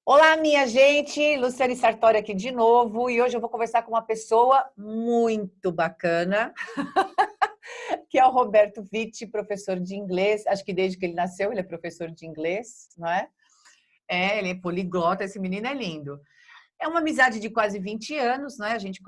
Olá, minha gente, Luciane Sartori aqui de novo, e hoje eu vou conversar com uma pessoa muito bacana, que é o Roberto Vitti, professor de inglês. Acho que desde que ele nasceu ele é professor de inglês, não é? Ele é poliglota, esse menino é lindo. É uma amizade de quase 20 anos, né? A gente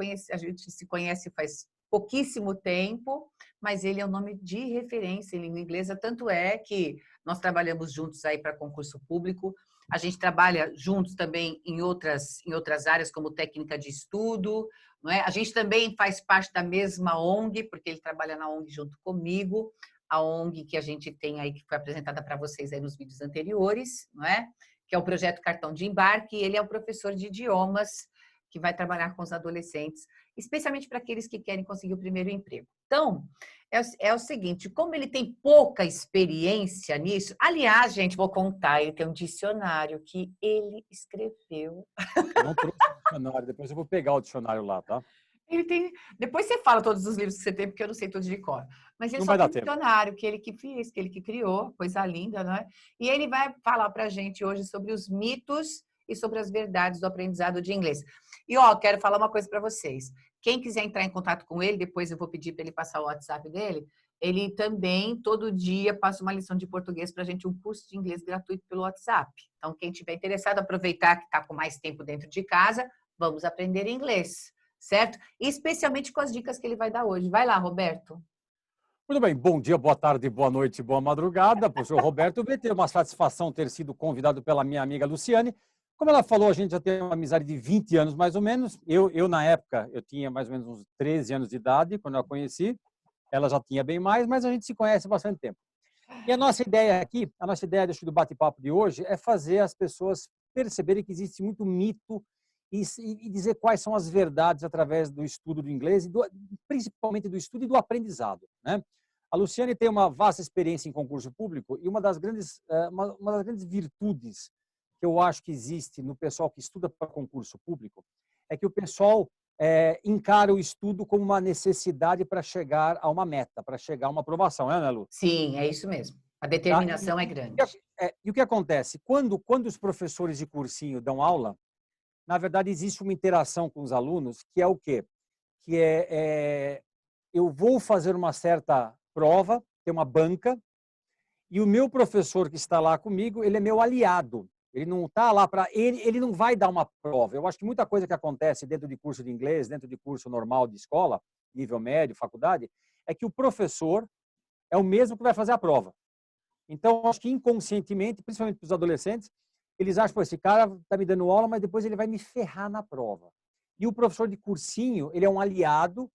se conhece faz pouquíssimo tempo, mas ele é um nome de referência em língua inglesa, tanto é que nós trabalhamos juntos aí para concurso público. A gente trabalha juntos também em outras áreas, como técnica de estudo, não é? A gente também faz parte da mesma ONG, porque ele trabalha na ONG junto comigo, a ONG que a gente tem aí, que foi apresentada para vocês aí nos vídeos anteriores, não é? Que é o projeto Cartão de Embarque, e ele é o professor de idiomas que vai trabalhar com os adolescentes, especialmente para aqueles que querem conseguir o primeiro emprego. Então, é o seguinte, como ele tem pouca experiência nisso, aliás, gente, vou contar, ele tem um dicionário que ele escreveu. Eu não trouxe o dicionário, depois eu vou pegar o dicionário lá, tá? Ele tem. Depois você fala todos os livros que você tem, porque eu não sei todos de cor. Mas ele Não só vai tem dar um tempo. dicionário que ele que fez, que ele que criou, coisa linda, não é? E ele vai falar para a gente hoje sobre os mitos e sobre as verdades do aprendizado de inglês. E ó, quero falar uma coisa para vocês. Quem quiser entrar em contato com ele, depois eu vou pedir para ele passar o WhatsApp dele. Ele também, todo dia, passa uma lição de português para a gente, um curso de inglês gratuito pelo WhatsApp. Então, quem tiver interessado, aproveitar que está com mais tempo dentro de casa, vamos aprender inglês, certo? Especialmente com as dicas que ele vai dar hoje. Vai lá, Roberto. Muito bem, bom dia, boa tarde, boa noite, boa madrugada. Professor Roberto Vitti, é uma satisfação ter sido convidado pela minha amiga Luciane. Como ela falou, a gente já tem uma amizade de 20 anos, mais ou menos. Na época, eu tinha mais ou menos uns 13 anos de idade, quando eu a conheci. Ela já tinha bem mais, mas a gente se conhece há bastante tempo. E a nossa ideia aqui, a nossa ideia do bate-papo de hoje é fazer as pessoas perceberem que existe muito mito e dizer quais são as verdades através do estudo do inglês, principalmente do estudo e do aprendizado, né? A Luciane tem uma vasta experiência em concurso público e uma das grandes virtudes que eu acho que existe no pessoal que estuda para concurso público é que o pessoal encara o estudo como uma necessidade para chegar a uma meta, para chegar a uma aprovação, né, Lu? Sim, é isso mesmo. A Tá? determinação é grande. E o que acontece? Quando os professores de cursinho dão aula, na verdade, existe uma interação com os alunos, que é o quê? Eu vou fazer uma certa prova, tem uma banca, e o meu professor que está lá comigo, ele é meu aliado. Ele não está lá para... Ele não vai dar uma prova. Eu acho que muita coisa que acontece dentro de curso de inglês, dentro de curso normal de escola, nível médio, faculdade, é que o professor é o mesmo que vai fazer a prova. Então, acho que inconscientemente, principalmente para os adolescentes, eles acham que esse cara está me dando aula, mas depois ele vai me ferrar na prova. E o professor de cursinho, ele é um aliado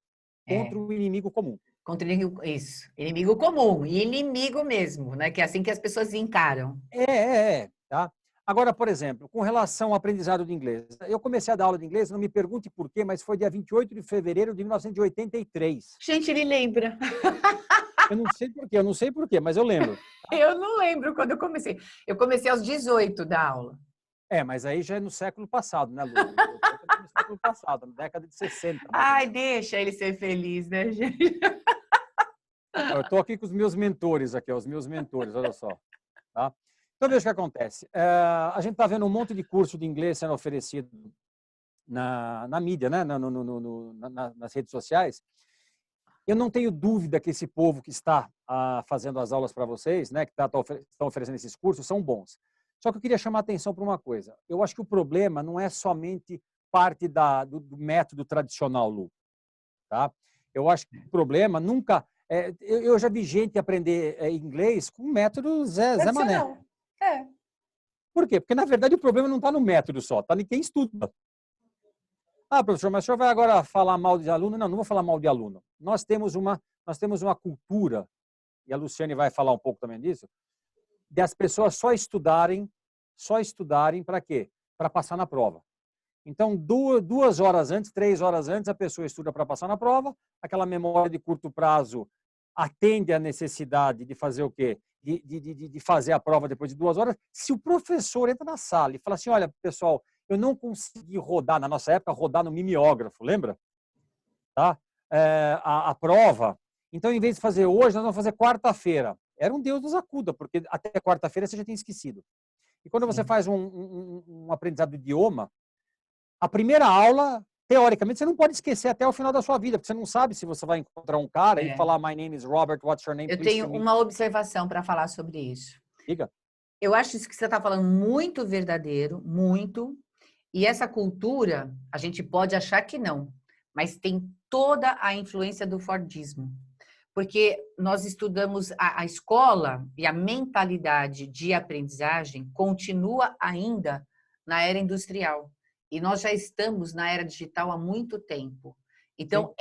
contra É, o inimigo comum. contra inimigo, isso. Inimigo comum, inimigo mesmo, né? Que é assim que as pessoas encaram. Tá? Agora, por exemplo, com relação ao aprendizado de inglês. Eu comecei a dar aula de inglês, não me pergunte por quê, mas foi dia 28 de fevereiro de 1983. Gente, ele lembra. Eu não sei por quê, mas eu lembro. Eu não lembro quando eu comecei. Eu comecei aos 18 da aula. Mas aí já é no século passado, né, Lu? Eu tô também no século passado, na década de 60, mais ou Ai, menos. deixa ele ser feliz, né, gente? Eu estou aqui com os meus mentores, aqui, os meus mentores, olha só. Tá? Então, veja o que acontece. A gente está vendo um monte de curso de inglês sendo oferecido na mídia, né? Nas redes sociais. Eu não tenho dúvida que esse povo que está fazendo as aulas para vocês, né, que estão oferecendo esses cursos, são bons. Só que eu queria chamar a atenção para uma coisa. Eu acho que o problema não é somente parte do método tradicional, Lu. Tá? Eu acho que o problema nunca... eu já vi gente aprender inglês com o método Zé Mané. Tradicional. É. Por quê? Porque, na verdade, o problema não está no método só, está em quem estuda. Ah, professor, mas o senhor vai agora falar mal de aluno? Não, não vou falar mal de aluno. Nós temos uma cultura, e a Luciane vai falar um pouco também disso, de as pessoas só estudarem para quê? Para passar na prova. Então, 2 horas antes, 3 horas antes, a pessoa estuda para passar na prova, aquela memória de curto prazo atende à necessidade de fazer o quê? De fazer a prova depois de 2 horas. Se o professor entra na sala e fala assim, olha, pessoal, eu não consegui rodar, na nossa época, rodar no mimeógrafo, lembra? Tá? A prova. Então, em vez de fazer hoje, nós vamos fazer quarta-feira. Era um Deus nos acuda, porque até quarta-feira você já tinha esquecido. E quando você Sim. faz um aprendizado do idioma, a primeira aula, teoricamente, você não pode esquecer até o final da sua vida, porque você não sabe se você vai encontrar um cara e É. falar My name is Robert, what's your name, Eu pleased tenho to meet uma observação para falar sobre isso. you. Diga. Eu acho isso que você está falando muito verdadeiro, muito. E essa cultura, a gente pode achar que não, mas tem toda a influência do Fordismo. Porque nós estudamos a escola e a mentalidade de aprendizagem continua ainda na era industrial. E nós já estamos na era digital há muito tempo. Sim. Então,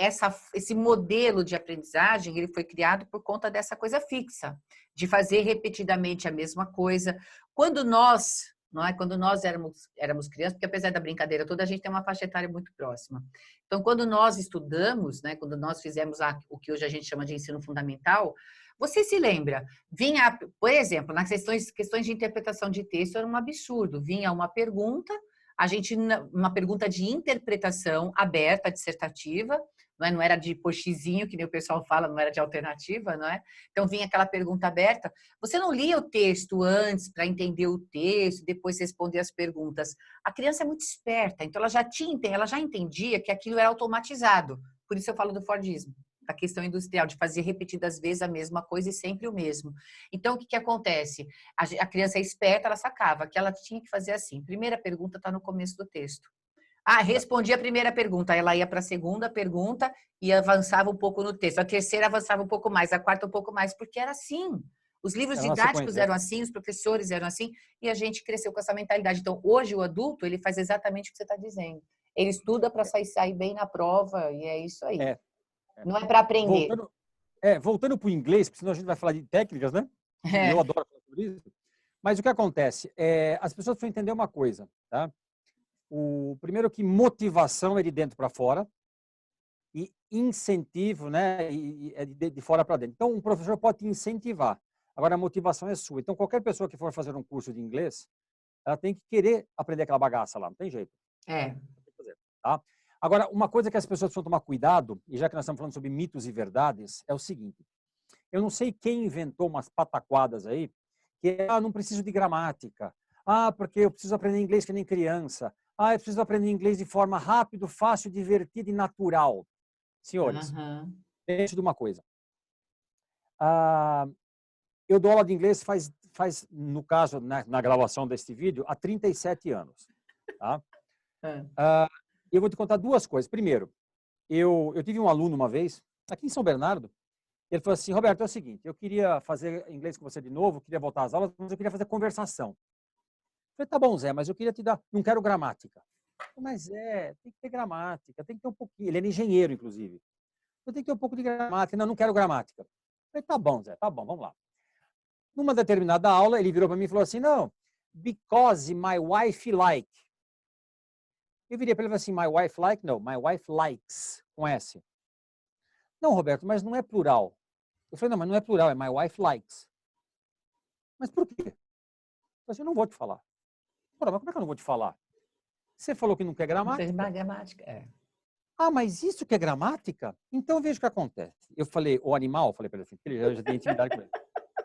esse modelo de aprendizagem ele foi criado por conta dessa coisa fixa, de fazer repetidamente a mesma coisa. Quando nós, não é, quando nós éramos crianças, porque apesar da brincadeira toda, a gente tem uma faixa etária muito próxima. Então, quando nós estudamos, né, quando nós fizemos o que hoje a gente chama de ensino fundamental, você se lembra? Vinha, por exemplo, nas questões de interpretação de texto era um absurdo. Vinha uma pergunta, uma pergunta de interpretação aberta, dissertativa, não era de poxizinho, que nem o pessoal fala, não era de alternativa, não é? Então vinha aquela pergunta aberta. Você não lia o texto antes para entender o texto, depois responder as perguntas. A criança é muito esperta, então ela já entendia que aquilo era automatizado. Por isso eu falo do Fordismo, da questão industrial, de fazer repetidas vezes a mesma coisa e sempre o mesmo. Então, o que acontece? A criança é esperta, ela sacava que ela tinha que fazer assim. Primeira pergunta está no começo do texto. Respondia a primeira pergunta, ela ia para a segunda pergunta e avançava um pouco no texto. A terceira avançava um pouco mais, a quarta um pouco mais, porque era assim. Os livros Era na didáticos sequência. eram assim, os professores eram assim, e a gente cresceu com essa mentalidade. Então, hoje o adulto, ele faz exatamente o que você está dizendo. Ele estuda para sair bem na prova, e é isso aí. É. Não é para aprender. Voltando para o inglês, porque senão a gente vai falar de técnicas, né? E eu adoro falar sobre isso. Mas o que acontece? As pessoas precisam entender uma coisa, tá? O primeiro que motivação é de dentro para fora e incentivo, né, é de fora para dentro. Então, um professor pode te incentivar. Agora, a motivação é sua. Então, qualquer pessoa que for fazer um curso de inglês, ela tem que querer aprender aquela bagaça lá, não tem jeito. É. Tá? Agora, uma coisa que as pessoas precisam tomar cuidado, e já que nós estamos falando sobre mitos e verdades, é o seguinte. Eu não sei quem inventou umas pataquadas aí, que não preciso de gramática. Porque eu preciso aprender inglês que nem criança. Eu preciso aprender inglês de forma rápida, fácil, divertida e natural. Senhores, deixa de uma coisa. Eu dou aula de inglês faz no caso, na gravação deste vídeo, há 37 anos. Tá? Eu vou te contar duas coisas. Primeiro, eu tive um aluno uma vez, aqui em São Bernardo, ele falou assim, Roberto, é o seguinte, eu queria fazer inglês com você de novo, queria voltar às aulas, mas eu queria fazer conversação. Eu falei, tá bom, Zé, mas eu queria te dar, não quero gramática. Mas tem que ter gramática, tem que ter um pouquinho. Ele era engenheiro, inclusive. Eu tenho que ter um pouco de gramática. Não quero gramática. Eu falei, tá bom, Zé, tá bom, vamos lá. Numa determinada aula, ele virou para mim e falou assim, não, because my wife like. Eu virei para ele e falei assim, my wife like? No, my wife likes, com S. Não, Roberto, mas não é plural. Eu falei, não, mas não é plural, é my wife likes. Mas por quê? Eu falei assim, eu não vou te falar. Mas como é que eu não vou te falar? Você falou que não quer gramática? Não fez gramática, Mas isso que é gramática? Então veja o que acontece. Eu falei, o animal, falei para ele assim, porque ele já tem intimidade com ele.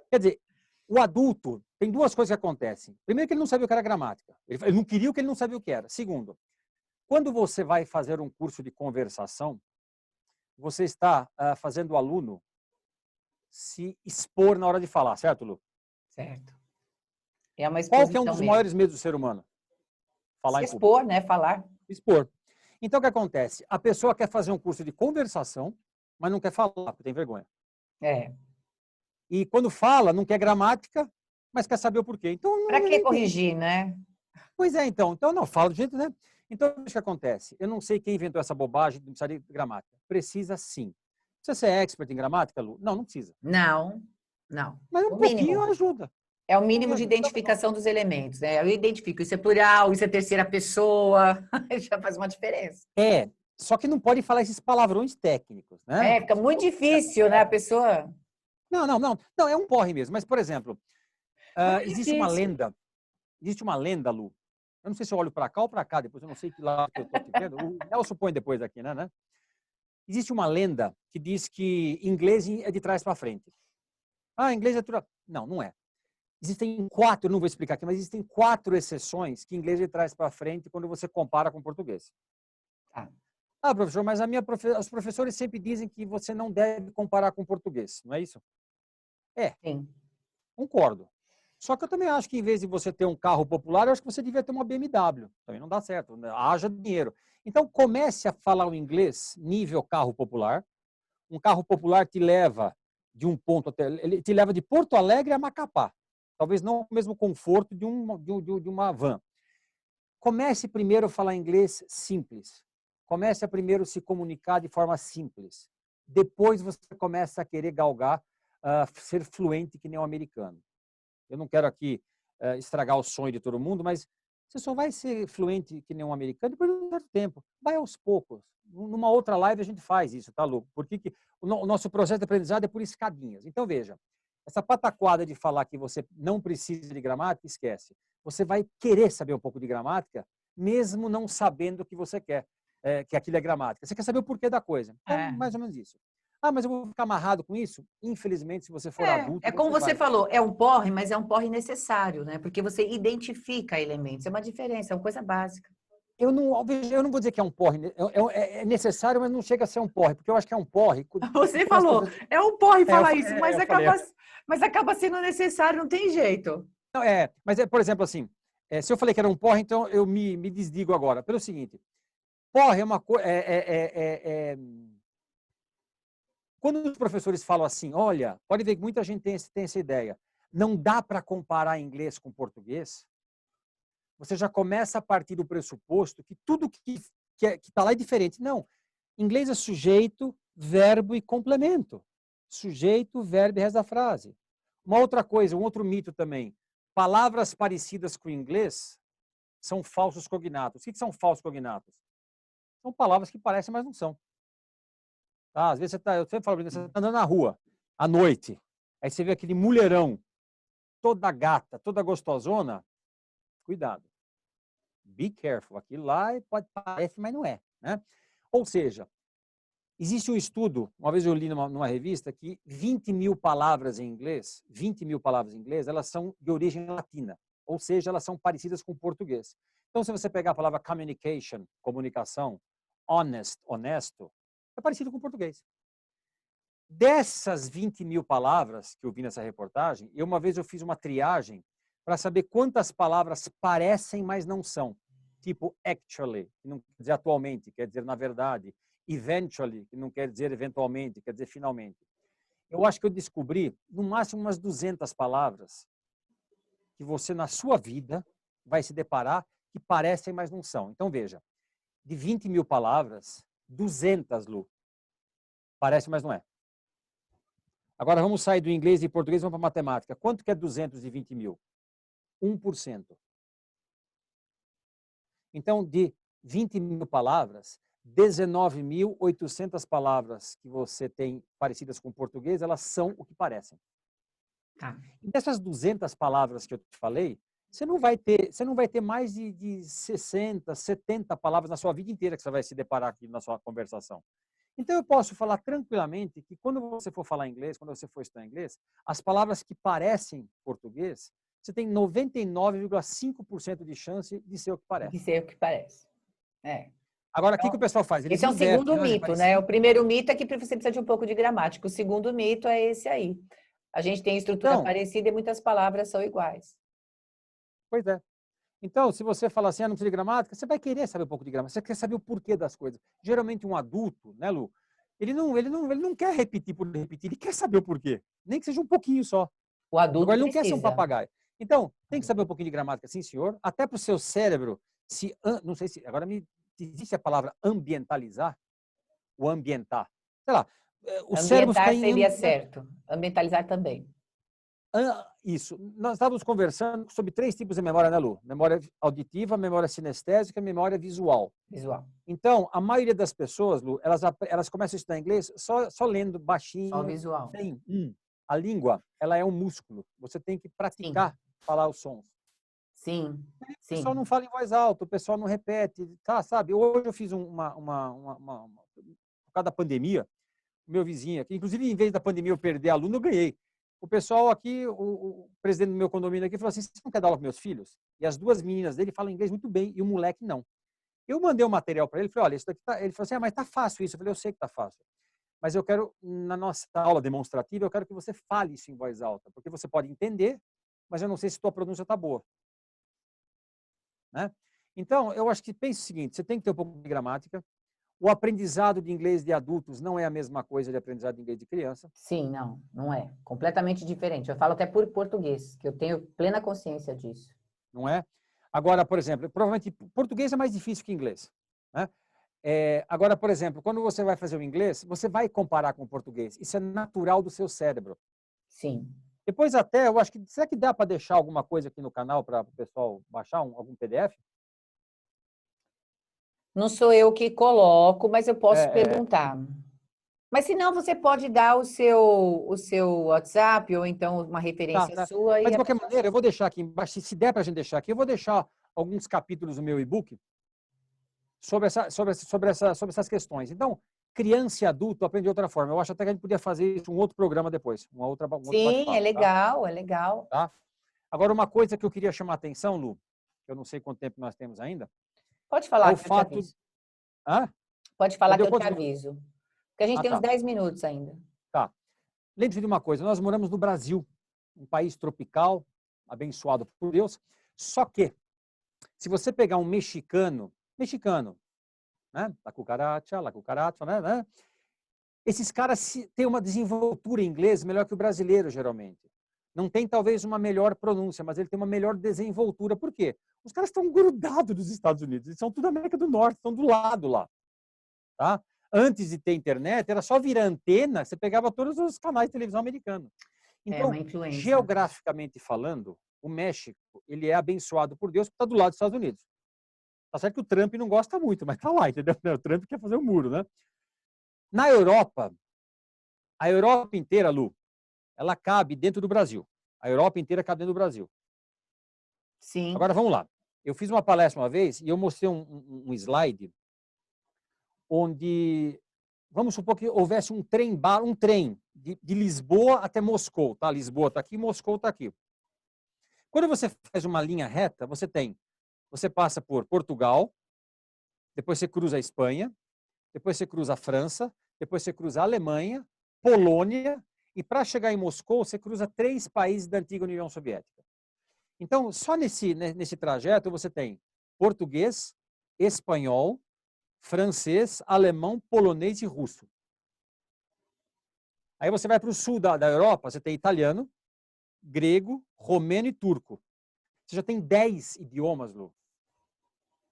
Quer dizer, o adulto, tem duas coisas que acontecem. Primeiro que ele não sabia o que era gramática. Ele não queria o que ele não sabia o que era. Segundo, quando você vai fazer um curso de conversação, você está fazendo o aluno se expor na hora de falar, certo, Lu? Certo. É uma Qual exposição que é um dos mesmo. maiores medos do ser humano? Falar Se em público. expor, né? Falar. Expor. Então, o que acontece? A pessoa quer fazer um curso de conversação, mas não quer falar, porque tem vergonha. E quando fala, não quer gramática, mas quer saber o porquê. Então, para que corrigir, né? Pois é, então. Então, não, fala do jeito, né? Então, o que acontece? Eu não sei quem inventou essa bobagem de precisar de gramática. Precisa sim. Precisa ser expert em gramática, Lu? Não, não precisa. Não. Mas um pouquinho ajuda. É o mínimo de identificação dos elementos, né? Eu identifico, isso é plural, isso é terceira pessoa, já faz uma diferença. Só que não pode falar esses palavrões técnicos, né? Fica muito difícil, né? A pessoa... Não, é um porre mesmo. Mas, por exemplo, existe uma lenda, Lu. Eu não sei se eu olho para cá ou para cá, depois eu não sei que lado que eu estou te vendo. O Nelson põe depois aqui, né? Existe uma lenda que diz que inglês é de trás para frente. Inglês é tudo... Não, não é. Existem 4, não vou explicar aqui, mas existem 4 exceções que o inglês ele traz para frente quando você compara com o português. Tá. Ah, professor, mas os professores sempre dizem que você não deve comparar com o português, não é isso? É, Sim. concordo. Só que eu também acho que em vez de você ter um carro popular, eu acho que você devia ter uma BMW. Também não dá certo, né? Haja dinheiro. Então comece a falar o inglês nível carro popular. Um carro popular te leva de um ponto até, ele te leva de Porto Alegre a Macapá. Talvez não o mesmo conforto de uma van. Comece primeiro a falar inglês simples. Comece a primeiro se comunicar de forma simples. Depois você começa a querer galgar, ser fluente que nem um americano. Eu não quero aqui estragar o sonho de todo mundo, mas você só vai ser fluente que nem um americano depois de um certo tempo. Vai aos poucos. Numa outra live a gente faz isso, tá, Lu? Porque o nosso processo de aprendizado é por escadinhas. Então, veja, essa pataquada de falar que você não precisa de gramática, esquece. Você vai querer saber um pouco de gramática, mesmo não sabendo o que você quer, que aquilo é gramática. Você quer saber o porquê da coisa. Então, É. mais ou menos isso. Ah, mas eu vou ficar amarrado com isso? Infelizmente, se você for adulto, É como você você vai. falou, é um porre, mas é um porre necessário, né? Porque você identifica elementos, é uma diferença, é uma coisa básica. Eu não vou dizer que é um porre, é necessário, mas não chega a ser um porre, porque eu acho que é um porre. Você Quando as falou, professoras... é um porre É, falar isso, eu falei. mas acaba sendo necessário, não tem jeito. Não, mas, por exemplo, assim, se eu falei que era um porre, então eu me desdigo agora. Pelo seguinte, porre é uma coisa... Quando os professores falam assim, olha, pode ver que muita gente tem essa ideia, não dá para comparar inglês com português, você já começa a partir do pressuposto que tudo que está lá é diferente. Não. Inglês é sujeito, verbo e complemento. Sujeito, verbo e resto da frase. Uma outra coisa, um outro mito também. Palavras parecidas com o inglês são falsos cognatos. O que são falsos cognatos? São palavras que parecem, mas não são. Tá? Às vezes eu sempre falo, você está andando na rua, à noite, aí você vê aquele mulherão, toda gata, toda gostosona, cuidado. Be careful. Aquilo lá pode parecer, mas não é. Né? Ou seja, existe um estudo, uma vez eu li numa revista, que 20 mil palavras em inglês, 20 mil palavras em inglês, elas são de origem latina. Ou seja, elas são parecidas com o português. Então, se você pegar a palavra communication, comunicação, honest, honesto, é parecido com o português. Dessas 20 mil palavras que eu vi nessa reportagem, uma vez eu fiz uma triagem para saber quantas palavras parecem, mas não são. Tipo actually, que não quer dizer atualmente, quer dizer na verdade. Eventually, que não quer dizer eventualmente, quer dizer finalmente. Eu acho que eu descobri, no máximo, umas 200 palavras que você, na sua vida, vai se deparar que parecem, mas não são. Então, veja, de 20 mil palavras, 200, Lu, parece, mas não é. Agora vamos sair do inglês e português e vamos para a matemática. Quanto que é 220 mil? 1%. Então, de 20 mil palavras, 19.800 palavras que você tem parecidas com o português, elas são o que parecem. Tá. E dessas 200 palavras que eu te falei, você não vai ter mais de 60, 70 palavras na sua vida inteira que você vai se deparar aqui na sua conversação. Então, eu posso falar tranquilamente que quando você for falar inglês, quando você for estudar inglês, as palavras que parecem português, você tem 99,5% de chance de ser o que De parece. ser o que parece. É. Agora, o que o Então, pessoal faz? Eles esse é o invertem. segundo Ah, é mito, né? O parecido. primeiro mito é que você precisa de um pouco de gramática. O segundo mito é esse aí. A gente tem estrutura Então, parecida e muitas palavras são iguais. pois é. Então, se você fala assim, não precisa de gramática, você vai querer saber um pouco de gramática. Você quer saber o porquê das coisas. Geralmente, um adulto, né, Lu? Ele não quer repetir por repetir, ele quer saber o porquê. Nem que seja um pouquinho só. O adulto Agora, ele não quer ser um precisa. papagaio. Então, tem que saber um pouquinho de gramática, sim, senhor. Até para o seu cérebro não sei se, agora existe a palavra ambientalizar, o ambientar. Sei lá, o cérebro fica Ambientar em... seria certo. Ambientalizar também. Isso. Nós estávamos conversando sobre 3 tipos de memória, né, Lu? Memória auditiva, memória sinestésica e memória visual. Visual. Então, a maioria das pessoas, Lu, elas começam a estudar inglês só lendo Só baixinho. visual. A língua, ela é um músculo. Você tem que Sim. praticar falar os sons. Sim. O pessoal Sim. não fala em voz alta, o pessoal não repete, tá, sabe? Hoje eu fiz por causa da pandemia, meu vizinho aqui, inclusive em vez da pandemia eu perder aluno, eu ganhei. O pessoal aqui, o presidente do meu condomínio aqui falou assim, você não quer dar aula para meus filhos? E as duas meninas dele falam inglês muito bem e o moleque não. Eu mandei o material para ele, falei, olha, isso daqui tá... Ele falou assim, mas tá fácil isso. Eu falei, eu sei que tá fácil. Mas eu quero, na nossa aula demonstrativa, eu quero que você fale isso em voz alta, porque você pode entender, mas eu não sei se tua pronúncia tá boa. Né? Então, eu acho que pense o seguinte, você tem que ter um pouco de gramática. O aprendizado de inglês de adultos não é a mesma coisa de aprendizado de inglês de criança. Sim, não é. Completamente diferente. Eu falo até por português, que eu tenho plena consciência disso. Não é? Agora, por exemplo, provavelmente português é mais difícil que inglês. Né? Agora, por exemplo, quando você vai fazer o inglês, você vai comparar com o português. Isso é natural do seu cérebro. Sim. Depois até, eu acho que, será que dá para deixar alguma coisa aqui no canal para o pessoal baixar algum PDF? Não sou eu que coloco, mas eu posso É, é, perguntar. Mas se não, você pode dar o seu WhatsApp ou então uma tá, referência tá. sua Mas e de a qualquer pessoa... maneira, eu vou deixar aqui embaixo, se der para a gente deixar aqui, eu vou deixar alguns capítulos do meu e-book sobre essas questões. Então, criança e adulto aprende de outra forma. Eu acho até que a gente podia fazer isso um outro programa depois, um outro Sim, é bate-papo, tá? legal, é legal. Tá? Agora, uma coisa que eu queria chamar a atenção, Lu, eu não sei quanto tempo nós temos ainda, Pode é falar o que eu te fato... aviso. Hã? Pode Já falar que deu eu te quantos minutos? aviso. Porque a gente Ah, tem uns tá. 10 minutos ainda. Tá. Lembre-se de uma coisa, nós moramos no Brasil, um país tropical, abençoado por Deus, só que, se você pegar um mexicano, né? La cucaracha, né? Esses caras têm uma desenvoltura em inglês melhor que o brasileiro, geralmente. Não tem, talvez, uma melhor pronúncia, mas ele tem uma melhor desenvoltura. Por quê? Os caras estão grudados dos Estados Unidos. Eles são tudo América do Norte, estão do lado lá. Tá? Antes de ter internet, era só virar antena, você pegava todos os canais de televisão americanos. É uma Então, influência. geograficamente falando, o México, ele é abençoado por Deus porque está do lado dos Estados Unidos. Tá certo que o Trump não gosta muito, mas tá lá, entendeu? O Trump quer fazer um muro, né? Na Europa, a Europa inteira, Lu, ela cabe dentro do Brasil. A Europa inteira cabe dentro do Brasil. Sim. Agora, vamos lá. Eu fiz uma palestra uma vez e eu mostrei um slide onde, vamos supor que houvesse um trem de Lisboa até Moscou. Tá? Lisboa está aqui, Moscou está aqui. Quando você faz uma linha reta, você passa por Portugal, depois você cruza a Espanha, depois você cruza a França, depois você cruza a Alemanha, Polônia, e para chegar em Moscou, você cruza 3 países da antiga União Soviética. Então, só nesse trajeto, você tem português, espanhol, francês, alemão, polonês e russo. Aí você vai para o sul da Europa, você tem italiano, grego, romeno e turco. Você já tem 10 idiomas, Lu,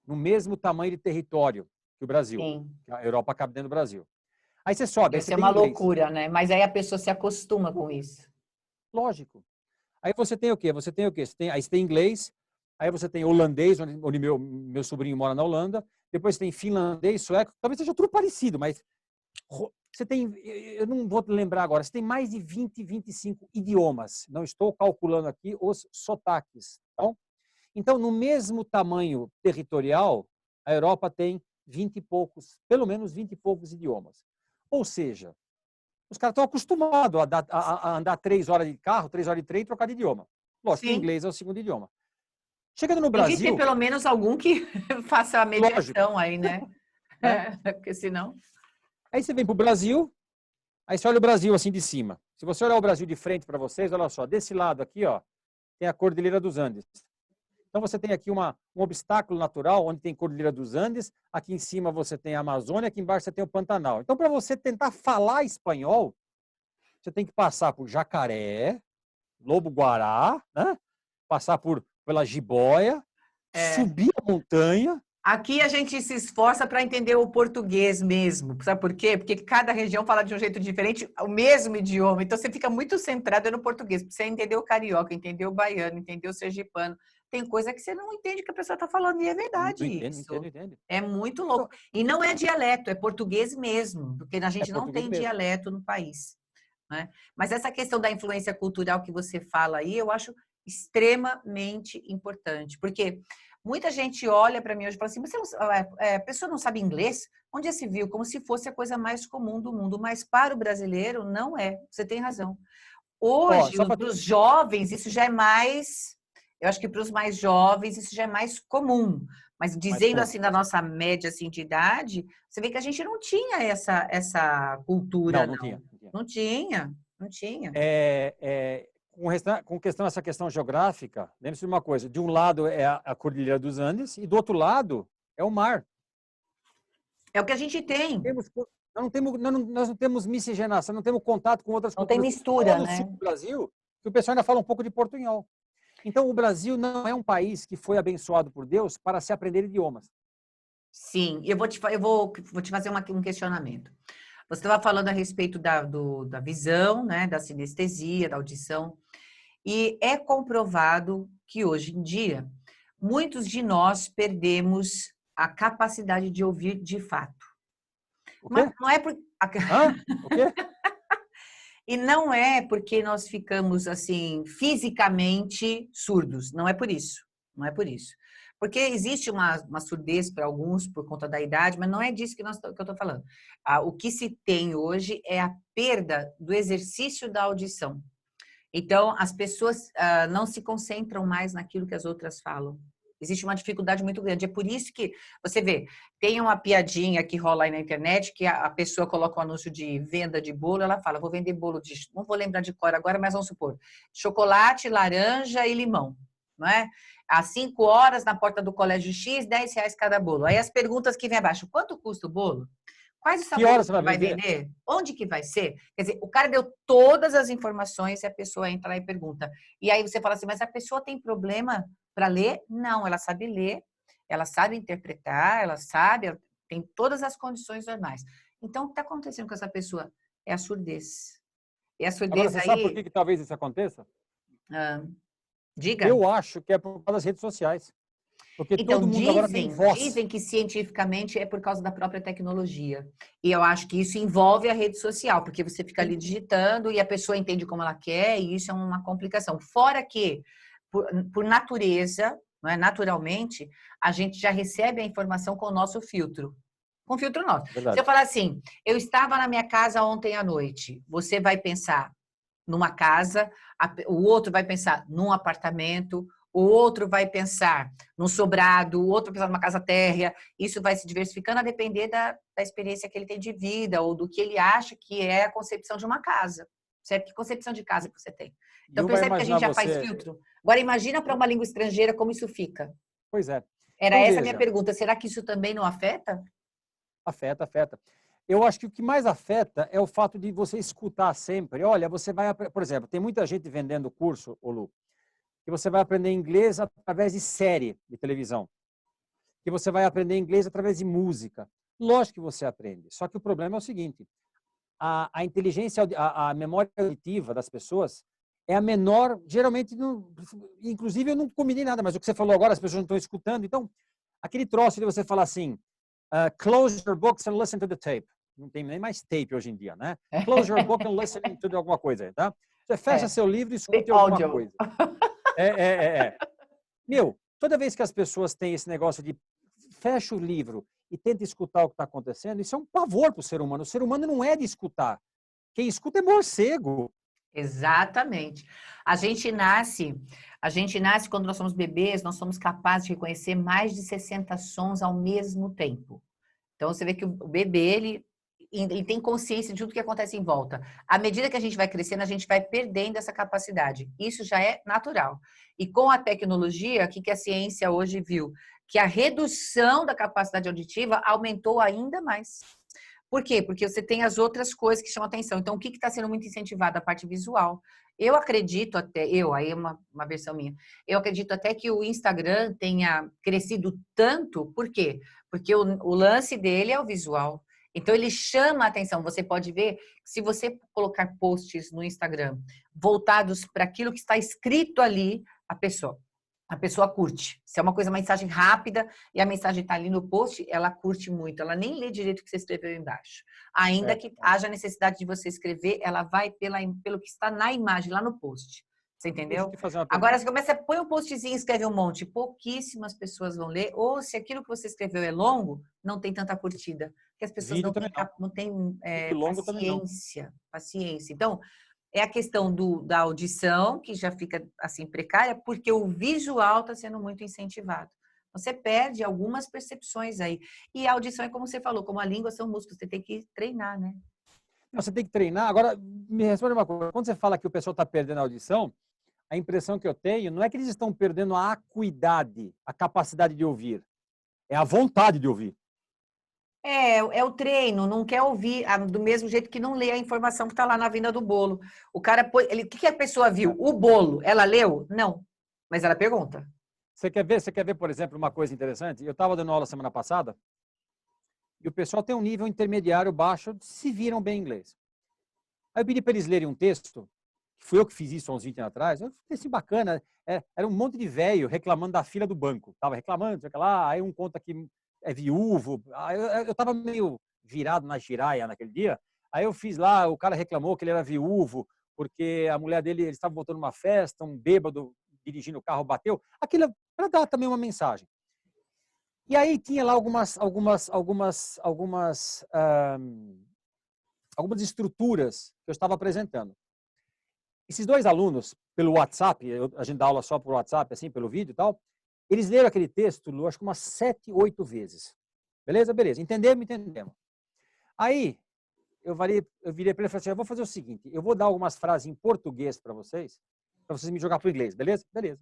no mesmo tamanho de território que o Brasil. Sim. A Europa cabe dentro do Brasil. Aí você sobe, aí Deve você ser tem uma inglês. loucura, né? Mas aí a pessoa se acostuma com isso. Lógico. Aí você tem o quê? Você tem aí você tem inglês, aí você tem holandês, onde meu sobrinho mora na Holanda, depois você tem finlandês, sueco, talvez seja tudo parecido, mas você tem, eu não vou lembrar agora, você tem mais de 20, 25 idiomas. Não estou calculando aqui os sotaques. Então, no mesmo tamanho territorial, a Europa tem 20 e poucos, pelo menos 20 e poucos idiomas. Ou seja, os caras estão acostumados a andar 3 horas de carro, 3 horas de trem e trocar de idioma. Lógico que o Sim. inglês é o segundo idioma. Chegando no Tem que ter Brasil, pelo menos algum que faça a lógico, mediação aí, né? né? Porque senão... Aí você vem para o Brasil, aí você olha o Brasil assim de cima. Se você olhar o Brasil de frente para vocês, olha só, desse lado aqui, ó, tem a Cordilheira dos Andes. Então você tem aqui um obstáculo natural, onde tem Cordilheira dos Andes, aqui em cima você tem a Amazônia, aqui embaixo você tem o Pantanal. Então, para você tentar falar espanhol, você tem que passar por Jacaré, Lobo-Guará, né? Passar pela Jiboia, É. subir a montanha. Aqui a gente se esforça para entender o português mesmo. Sabe por quê? Porque cada região fala de um jeito diferente, o mesmo idioma. Então você fica muito centrado no português. Você entender o carioca, entender o baiano, entender o sergipano. Tem coisa que você não entende o que a pessoa está falando, e é verdade Não isso. entende. É muito louco. E não é dialeto, é português mesmo, porque a É gente não português tem mesmo. dialeto no país, né? Mas essa questão da influência cultural que você fala aí, eu acho extremamente importante, porque muita gente olha para mim hoje e fala assim, mas a pessoa não sabe inglês? Onde já se viu? Como se fosse a coisa mais comum do mundo, mas para o brasileiro não é. Você tem razão. Hoje, para os jovens, isso já é mais... Eu acho que para os mais jovens, isso já é mais comum. Mas dizendo assim, da nossa média assim, de idade, você vê que a gente não tinha essa cultura, Não tinha. Não tinha, não tinha. Com essa questão geográfica, lembre-se de uma coisa, de um lado é a Cordilheira dos Andes e do outro lado é o mar. É o que a gente tem. Nós não temos miscigenação, não temos contato com outras culturas. Não tem mistura, no sul do Brasil, que o pessoal ainda fala um pouco de portunhol. Então, o Brasil não é um país que foi abençoado por Deus para se aprender idiomas. Sim, eu vou te fazer um questionamento. Você estava falando a respeito da visão, né, da sinestesia, da audição, e é comprovado que hoje em dia muitos de nós perdemos a capacidade de ouvir de fato. O quê? Mas não é por... O quê? E não é porque nós ficamos assim fisicamente surdos, não é por isso, não é por isso. Porque existe uma surdez para alguns por conta da idade, mas não é disso que eu estou falando. O que se tem hoje é a perda do exercício da audição. Então, as pessoas não se concentram mais naquilo que as outras falam. Existe uma dificuldade muito grande. É por isso que, você vê, tem uma piadinha que rola aí na internet, que a pessoa coloca um anúncio de venda de bolo, ela fala, vou vender bolo de, não vou lembrar de cor agora, mas vamos supor, chocolate, laranja e limão, não é? Às 5 horas, na porta do colégio X, R$10 cada bolo. Aí as perguntas que vem abaixo, quanto custa o bolo? Quais os sabores que vai vender? Onde que vai ser? Quer dizer, o cara deu todas as informações e a pessoa entra lá e pergunta. E aí você fala assim, mas a pessoa tem problema para ler? Não, ela sabe ler, ela sabe interpretar, ela tem todas as condições normais. Então, o que está acontecendo com essa pessoa? É a surdez. E a surdez. Agora, você sabe por que talvez isso aconteça? Diga. Eu acho que é por causa das redes sociais. Porque então, todo mundo agora tem voz. Dizem que cientificamente é por causa da própria tecnologia. E eu acho que isso envolve a rede social, porque você fica ali digitando e a pessoa entende como ela quer, e isso é uma complicação. Fora que, por natureza, não é? Naturalmente, a gente já recebe a informação com o nosso filtro. Com filtro nosso. Verdade. Se eu falar assim, eu estava na minha casa ontem à noite, você vai pensar numa casa, o outro vai pensar num apartamento, o outro vai pensar num sobrado, o outro vai pensar numa casa térrea. Isso vai se diversificando a depender da experiência que ele tem de vida ou do que ele acha que é a concepção de uma casa. Certo? Que concepção de casa que você tem? Então, percebe que a gente já faz filtro? Agora, imagina para uma língua estrangeira como isso fica. Pois é. Era essa a minha pergunta. Será que isso também não afeta? Afeta. Eu acho que o que mais afeta é o fato de você escutar sempre. Olha, você vai... Por exemplo, tem muita gente vendendo curso, Lu, que você vai aprender inglês através de série de televisão, que você vai aprender inglês através de música. Lógico que você aprende, só que o problema é o seguinte, a inteligência, a memória auditiva das pessoas é a menor, geralmente, inclusive eu não combinei nada, mas o que você falou agora, as pessoas não estão escutando, então, aquele troço de você falar assim, close your books and listen to the tape. Não tem nem mais tape hoje em dia, né? Close your book and listen to alguma coisa, tá? Você fecha seu livro e escute alguma coisa. Meu, toda vez que as pessoas têm esse negócio de fecha o livro e tenta escutar o que está acontecendo, isso é um pavor para o ser humano. O ser humano não é de escutar. Quem escuta é morcego. Exatamente. A gente nasce quando nós somos bebês, nós somos capazes de reconhecer mais de 60 sons ao mesmo tempo. Então, você vê que o bebê, ele tem consciência de tudo que acontece em volta. À medida que a gente vai crescendo, a gente vai perdendo essa capacidade. Isso já é natural. E com a tecnologia, o que a ciência hoje viu? Que a redução da capacidade auditiva aumentou ainda mais. Por quê? Porque você tem as outras coisas que chamam atenção. Então, o que está sendo muito incentivado? A parte visual. Eu acredito até, aí é uma versão minha, eu acredito até que o Instagram tenha crescido tanto, por quê? Porque o lance dele é o visual. Então, ele chama a atenção. Você pode ver, se você colocar posts no Instagram voltados para aquilo que está escrito ali, a pessoa curte. Se é uma coisa, uma mensagem rápida e a mensagem está ali no post, ela curte muito. Ela nem lê direito o que você escreveu embaixo. Ainda que haja necessidade de você escrever, ela vai pelo que está na imagem, lá no post. Você entendeu? Agora, você começa a pôr um postzinho e escreve um monte. Pouquíssimas pessoas vão ler. Ou se aquilo que você escreveu é longo, não tem tanta curtida. Porque as pessoas não têm paciência. Então, é a questão da audição, que já fica assim precária, porque o visual está sendo muito incentivado. Você perde algumas percepções aí. E a audição é como você falou, como a língua são músculos, você tem que treinar, né? Não, você tem que treinar. Agora, me responde uma coisa. Quando você fala que o pessoal está perdendo a audição, a impressão que eu tenho não é que eles estão perdendo a acuidade, a capacidade de ouvir. É a vontade de ouvir. É o treino, não quer ouvir do mesmo jeito que não lê a informação que está lá na vinda do bolo. O cara, o que a pessoa viu? O bolo, ela leu? Não, mas ela pergunta. Você quer ver, por exemplo, uma coisa interessante? Eu estava dando aula semana passada e o pessoal tem um nível intermediário baixo, se viram bem em inglês. Aí eu pedi para eles lerem um texto, fui eu que fiz isso há uns 20 anos atrás, eu falei assim, bacana, era um monte de velho reclamando da fila do banco, estava reclamando, sei lá, aí um conta que é viúvo, eu estava meio virado na giraia naquele dia, aí eu fiz lá, o cara reclamou que ele era viúvo, porque a mulher dele, eles estavam voltando uma festa, um bêbado dirigindo o carro bateu, aquilo para dar também uma mensagem. E aí tinha lá algumas estruturas que eu estava apresentando. Esses dois alunos, pelo WhatsApp, a gente dá aula só por WhatsApp, assim, pelo vídeo e tal, eles leram aquele texto, acho que umas 7, 8 vezes. Beleza? Beleza. Entendemos? Entendemos. Aí, eu virei para ele e falei assim, eu vou fazer o seguinte, eu vou dar algumas frases em português para vocês me jogar para o inglês, beleza? Beleza.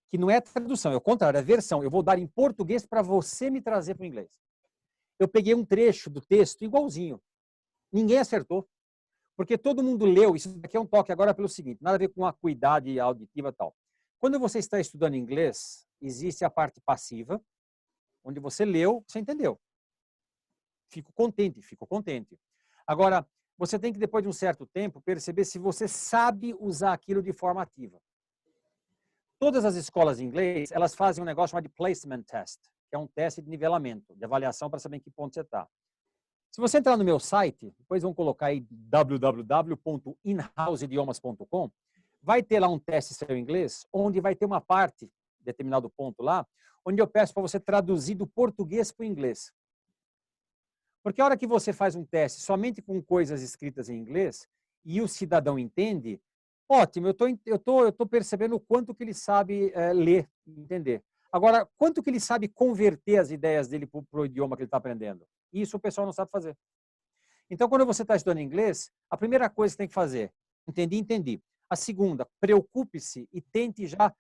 Que não é tradução, é o contrário, é versão. Eu vou dar em português para você me trazer para o inglês. Eu peguei um trecho do texto igualzinho. Ninguém acertou. Porque todo mundo leu, isso aqui é um toque agora pelo seguinte, nada a ver com acuidade auditiva e tal. Quando você está estudando inglês, existe a parte passiva, onde você leu, você entendeu. Fico contente. Agora, você tem que, depois de um certo tempo, perceber se você sabe usar aquilo de forma ativa. Todas as escolas de inglês, elas fazem um negócio chamado de placement test, que é um teste de nivelamento, de avaliação para saber em que ponto você está. Se você entrar no meu site, depois vão colocar aí www.inhouseidiomas.com, vai ter lá um teste seu inglês, onde vai ter uma parte, determinado ponto lá, onde eu peço para você traduzir do português para o inglês. Porque a hora que você faz um teste somente com coisas escritas em inglês e o cidadão entende, ótimo, eu tô percebendo o quanto que ele sabe ler e entender. Agora, quanto que ele sabe converter as ideias dele para o idioma que ele está aprendendo? Isso o pessoal não sabe fazer. Então, quando você está estudando inglês, a primeira coisa que você tem que fazer, entendi. A segunda, preocupe-se e tente já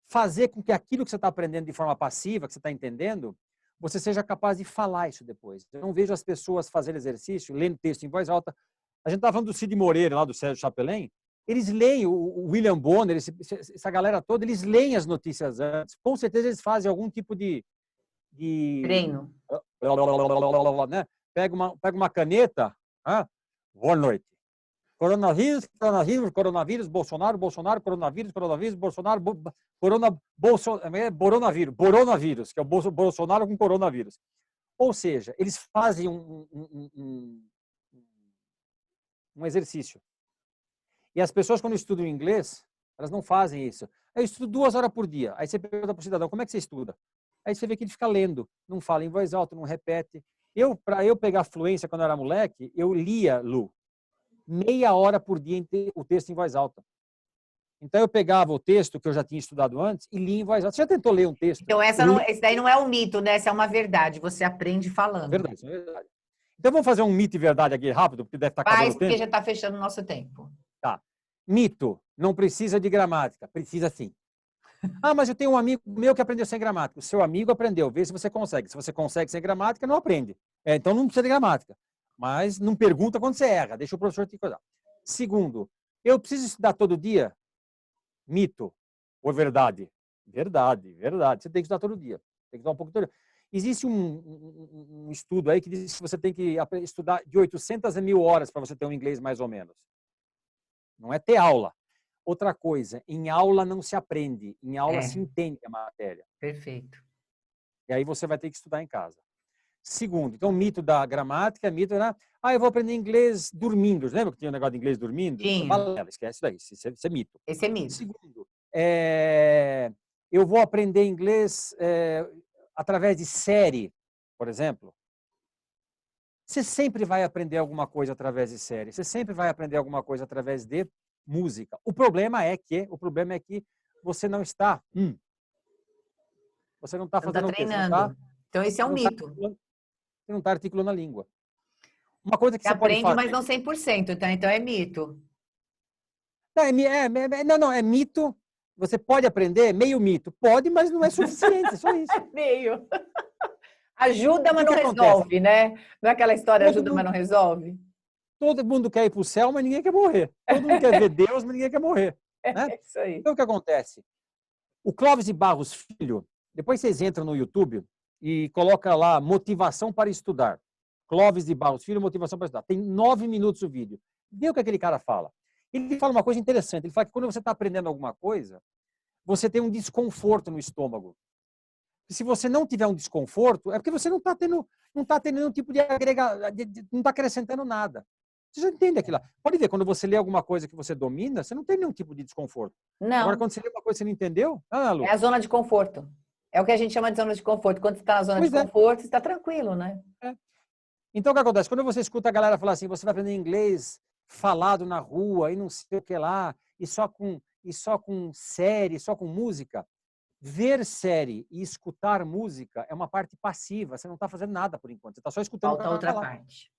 fazer com que aquilo que você está aprendendo de forma passiva, que você está entendendo, você seja capaz de falar isso depois. Eu não vejo as pessoas fazendo exercício, lendo texto em voz alta. A gente estava falando do Cid Moreira, lá do Sérgio Chapelain, eles leem, o William Bonner, essa galera toda, eles leem as notícias antes. Com certeza eles fazem algum tipo de Treino. né? Pega uma caneta, boa noite. Coronavírus, Bolsonaro, coronavírus, Bolsonaro, coronavírus, que é o Bolsonaro com coronavírus. Ou seja, eles fazem um exercício. E as pessoas, quando estudam inglês, elas não fazem isso. Eu estudo 2 horas por dia. Aí você pergunta para o cidadão, como é que você estuda? Aí você vê que ele fica lendo, não fala em voz alta, não repete. Para eu pegar fluência quando eu era moleque, eu lia, Lu, meia hora por dia o texto em voz alta. Então eu pegava o texto que eu já tinha estudado antes e lia em voz alta. Você já tentou ler um texto? Então, esse daí não é um mito, né? Essa é uma verdade. Você aprende falando. Verdade, é verdade. Então vamos fazer um mito e verdade aqui rápido, porque deve estar acabando Faz, o porque tempo. já está fechando o nosso tempo. Tá. Mito, não precisa de gramática. Precisa sim. Ah, mas eu tenho um amigo meu que aprendeu sem gramática. O seu amigo aprendeu, vê se você consegue. Se você consegue sem gramática, não aprende. Então não precisa de gramática. Mas não pergunta quando você erra, deixa o professor te coisar. Segundo, eu preciso estudar todo dia? Mito ou verdade? Verdade. Você tem que estudar todo dia. Tem que estudar um pouco todo dia. Existe um estudo aí que diz que você tem que estudar de 800 a 1.000 horas para você ter um inglês mais ou menos. Não é ter aula. Outra coisa, em aula não se aprende, em aula se entende a matéria. Perfeito. E aí você vai ter que estudar em casa. Segundo, então, mito da gramática, mito da... eu vou aprender inglês dormindo. Lembra que tinha um negócio de inglês dormindo? Tinha. Balela, esquece daí, isso é mito. Esse é mito. Segundo, eu vou aprender inglês através de série, por exemplo. Você sempre vai aprender alguma coisa através de série. Você sempre vai aprender alguma coisa através de música. O problema é que você não está... você não está Você não está fazendo o quê? treinando. Então, esse é um mito. Você não está articulando a língua. Uma coisa que Você você pode aprende, mas fazer... não 100%. Então é mito. Não, é mito. Você pode aprender, meio mito. Pode, mas não é suficiente, só isso. Meio. Ajuda, Porque mas o não que acontece? resolve, né? Não é aquela história Todo ajuda, mas mundo, não resolve? todo mundo quer ir para o céu, mas ninguém quer morrer. Todo mundo quer ver Deus, mas ninguém quer morrer. Né? É isso aí. Então, o que acontece? O Clóvis de Barros Filho, depois vocês entram no YouTube e colocam lá motivação para estudar. Clóvis de Barros Filho, motivação para estudar. Tem 9 minutos o vídeo. Vê o que aquele cara fala. Ele fala uma coisa interessante. Ele fala que quando você está aprendendo alguma coisa, você tem um desconforto no estômago. E se você não tiver um desconforto, é porque você não está tendo nenhum tipo de não está acrescentando nada. Você já entende aquilo lá. Pode ver, quando você lê alguma coisa que você domina, você não tem nenhum tipo de desconforto. Agora, Não, quando você lê uma coisa que você não entendeu, é Lu, a zona de conforto. É o que a gente chama de zona de conforto. Quando você está na zona de pois é. conforto, você está tranquilo, né? Então, o que acontece? Quando você escuta a galera falar assim, você vai aprender inglês falado na rua e não sei o que lá, e só com série, só com música, ver série e escutar música é uma parte passiva, você não está fazendo nada por enquanto, você está só escutando o Falta cara outra falar. parte.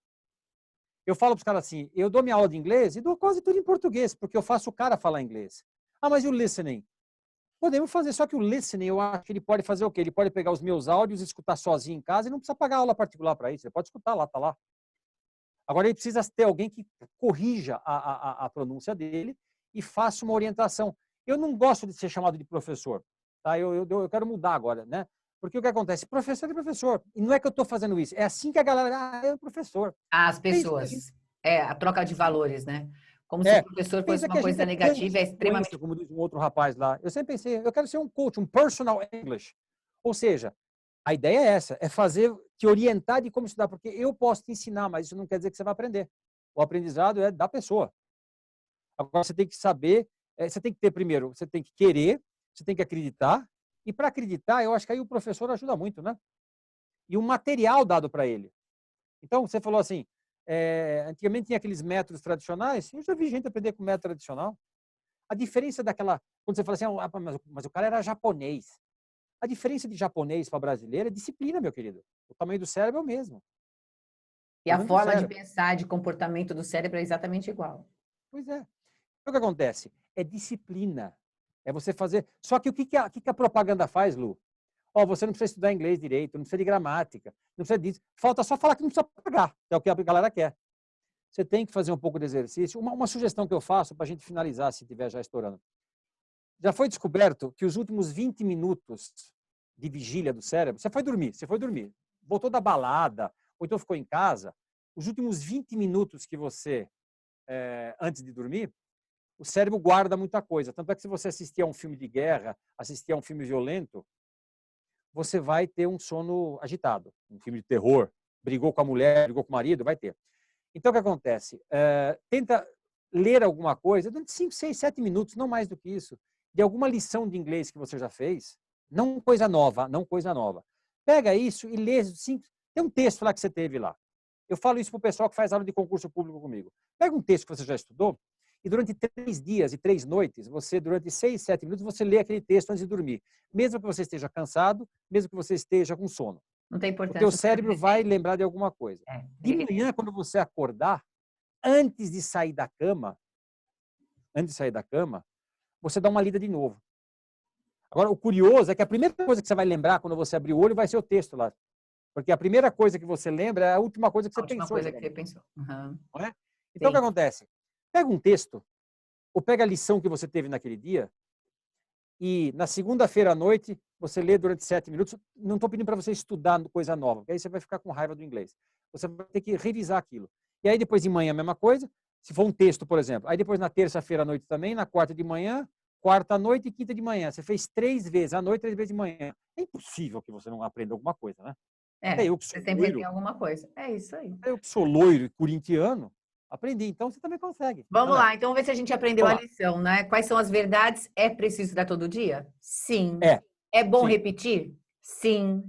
Eu falo para os caras assim, eu dou minha aula de inglês e dou quase tudo em português, porque eu faço o cara falar inglês. Ah, mas e o listening? Podemos fazer, só que o listening, eu acho que ele pode fazer o quê? Ele pode pegar os meus áudios, escutar sozinho em casa e não precisa pagar aula particular para isso, ele pode escutar lá, tá lá. Agora, ele precisa ter alguém que corrija a pronúncia dele e faça uma orientação. Eu não gosto de ser chamado de professor, tá? Eu quero mudar agora, né? Porque o que acontece? Professor é professor. E não é que eu estou fazendo isso. É assim que a galera... é o professor. As Pensa que a gente... pessoas. É, a troca de valores, né? Como se o É, professor fosse pensa que uma a gente coisa é negativa, coach é de extremamente. influência, como diz um outro rapaz lá. Eu sempre pensei, eu quero ser um coach, um personal English. Ou seja, a ideia é essa, é fazer, te orientar de como estudar, porque eu posso te ensinar, mas isso não quer dizer que você vai aprender. O aprendizado é da pessoa. Agora, você tem que saber, você tem que ter primeiro, você tem que querer, você tem que acreditar, e para acreditar, eu acho que aí o professor ajuda muito, né? E um material dado para ele. Então, você falou assim, antigamente tinha aqueles métodos tradicionais, eu já vi gente aprender com método tradicional. A diferença daquela, quando você fala assim, mas o cara era japonês. A diferença de japonês para brasileiro é disciplina, meu querido. O tamanho do cérebro é o mesmo. E O a tamanho do forma de cérebro. pensar, de comportamento do cérebro é exatamente igual. Pois é. O que acontece? É disciplina. É você fazer. Só que o que a propaganda faz, Lu? Ó, você não precisa estudar inglês direito, não precisa de gramática, não precisa disso. Falta só falar que não precisa pagar, que é o que a galera quer. Você tem que fazer um pouco de exercício. Uma sugestão que eu faço para a gente finalizar, se estiver já estourando. Já foi descoberto que os últimos 20 minutos de vigília do cérebro, você foi dormir, voltou da balada, ou então ficou em casa, os últimos 20 minutos que você, antes de dormir, o cérebro guarda muita coisa. Tanto é que se você assistir a um filme de guerra, assistir a um filme violento, você vai ter um sono agitado. Um filme de terror, brigou com a mulher, brigou com o marido, vai ter. Então, o que acontece? Tenta ler alguma coisa, durante 5, 6, 7 minutos, não mais do que isso, de alguma lição de inglês que você já fez, não coisa nova, não coisa nova. Pega isso e lê, tem um texto lá que você teve lá. Eu falo isso para o pessoal que faz aula de concurso público comigo. Pega um texto que você já estudou e durante 3 dias e 3 noites, você, durante 6, 7 minutos, você lê aquele texto antes de dormir. Mesmo que você esteja cansado, mesmo que você esteja com sono. Não tem O teu importância. cérebro vai lembrar de alguma coisa. De manhã, quando você acordar, antes de sair da cama, você dá uma lida de novo. Agora, o curioso é que a primeira coisa que você vai lembrar quando você abrir o olho vai ser o texto lá. Porque a primeira coisa que você lembra é a última coisa que você pensou. A última coisa que você pensou. Uhum. Não é? Então, o que acontece? Pega um texto, ou pega a lição que você teve naquele dia, e na segunda-feira à noite, você lê durante 7 minutos. Não estou pedindo para você estudar coisa nova, porque aí você vai ficar com raiva do inglês. Você vai ter que revisar aquilo. E aí, depois de manhã, a mesma coisa. Se for um texto, por exemplo. Aí, depois, na terça-feira à noite também, na quarta de manhã, quarta à noite e quinta de manhã. Você fez 3 vezes à noite, 3 vezes de manhã. É impossível que você não aprenda alguma coisa, né? Até eu que sou você sempre tem loiro. alguma coisa. É isso aí. Até eu que sou loiro e corintiano, aprendi. Então, você também consegue. Vamos lá, então vamos ver se a gente aprendeu a Vamos lá. lição, né? Quais são as verdades? É preciso dar todo dia? Sim. É. É bom Sim. repetir? Sim.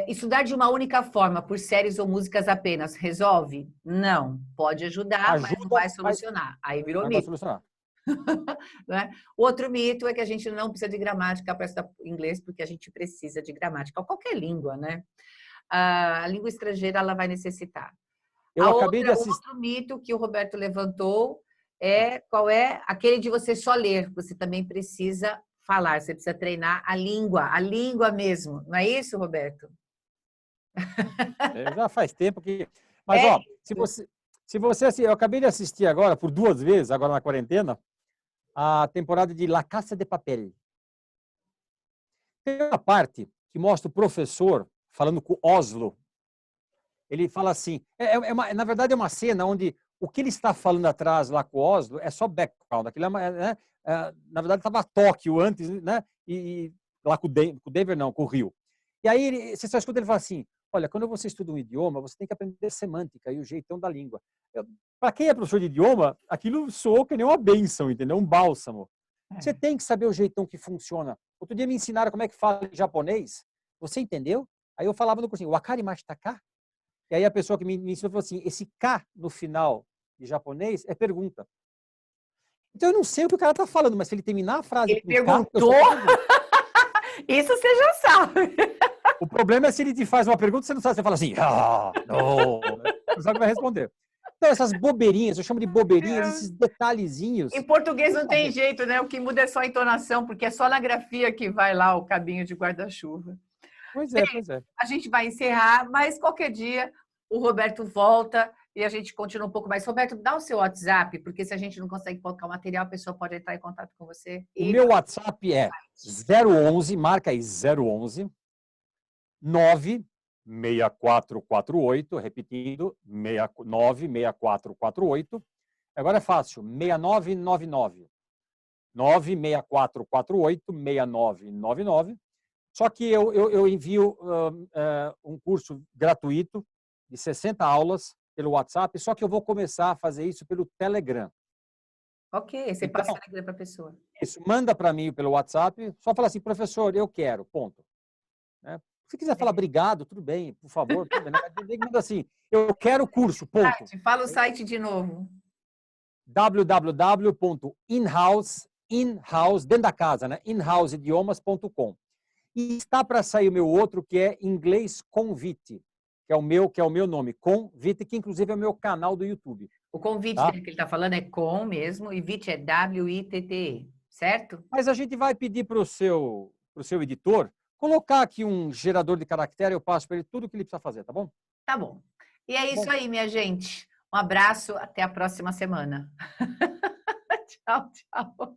Estudar de uma única forma, por séries ou músicas apenas, resolve? Não. Pode ajudar, mas não Ajuda, vai solucionar. Aí virou mas vai mito. solucionar. Né? O outro mito é que a gente não precisa de gramática para estudar inglês, porque a gente precisa de gramática, qualquer língua, né? A língua estrangeira ela vai necessitar. Eu acabei de O assistir. outro mito que o Roberto levantou qual é aquele de você só ler, você também precisa falar, você precisa treinar a língua mesmo. Não é isso, Roberto? Já faz tempo que. Mas, É ó, isso. eu acabei de assistir agora, por 2 vezes, agora na quarentena, a temporada de La Casa de Papel. Tem uma parte que mostra o professor falando com Oslo. Ele fala assim, na verdade é uma cena onde o que ele está falando atrás lá com o Oslo é só background. Aquilo né, na verdade estava Tóquio antes, né? E lá com o Denver, não, com o Rio. E aí você só escuta ele falar assim, olha, quando você estuda um idioma, você tem que aprender semântica e o jeitão da língua. Para quem é professor de idioma, aquilo soa que nem uma bênção, entendeu? Um bálsamo. Você tem que saber o jeitão que funciona. Outro dia me ensinaram como é que fala em japonês. Você entendeu? Aí eu falava no cursinho, wakari taka. E aí a pessoa que me ensinou falou assim, esse K no final de japonês é pergunta. Então eu não sei o que o cara está falando, mas se ele terminar a frase Ele com K, eu perguntou? sei que é pergunta. Isso você já sabe. O problema é se ele te faz uma pergunta, você não sabe, você fala assim, não, você sabe que vai responder. Então essas bobeirinhas, eu chamo de bobeirinhas, esses Em detalhezinhos, português por não tem favor. jeito, né? O que muda é só a entonação, porque é só na grafia que vai lá o cabinho de guarda-chuva. Pois é, pois é. A gente vai encerrar, mas qualquer dia o Roberto volta e a gente continua um pouco mais. Roberto, dá o seu WhatsApp, porque se a gente não consegue colocar o material, a pessoa pode entrar em contato com você. O meu WhatsApp é 011, marca aí 011 96448, repetindo, 96448. Agora é fácil, 6999. 96448-6999. Só que eu envio um curso gratuito de 60 aulas pelo WhatsApp, só que eu vou começar a fazer isso pelo Telegram. Ok, você passa Então, o Telegram para a pessoa. isso, manda para mim pelo WhatsApp, só fala assim, professor, eu quero, ponto. Né? Se quiser falar obrigado, tudo bem, por favor, tudo bem. Manda assim, eu quero o curso, ponto. Fala o site de novo. www.inhouse, dentro da casa, né? inhouseidiomas.com. E está para sair o meu outro, que é Inglês com Vite, que é o meu nome, com Vite, que inclusive é o meu canal do YouTube. O convite Tá? dele que ele está falando é com mesmo, e VIT é WITTE, certo? Mas a gente vai pedir para o seu editor colocar aqui um gerador de caractere, eu passo para ele tudo o que ele precisa fazer, tá bom? Tá bom. E é isso Bom, aí, minha gente. Um abraço, até a próxima semana. Tchau, tchau.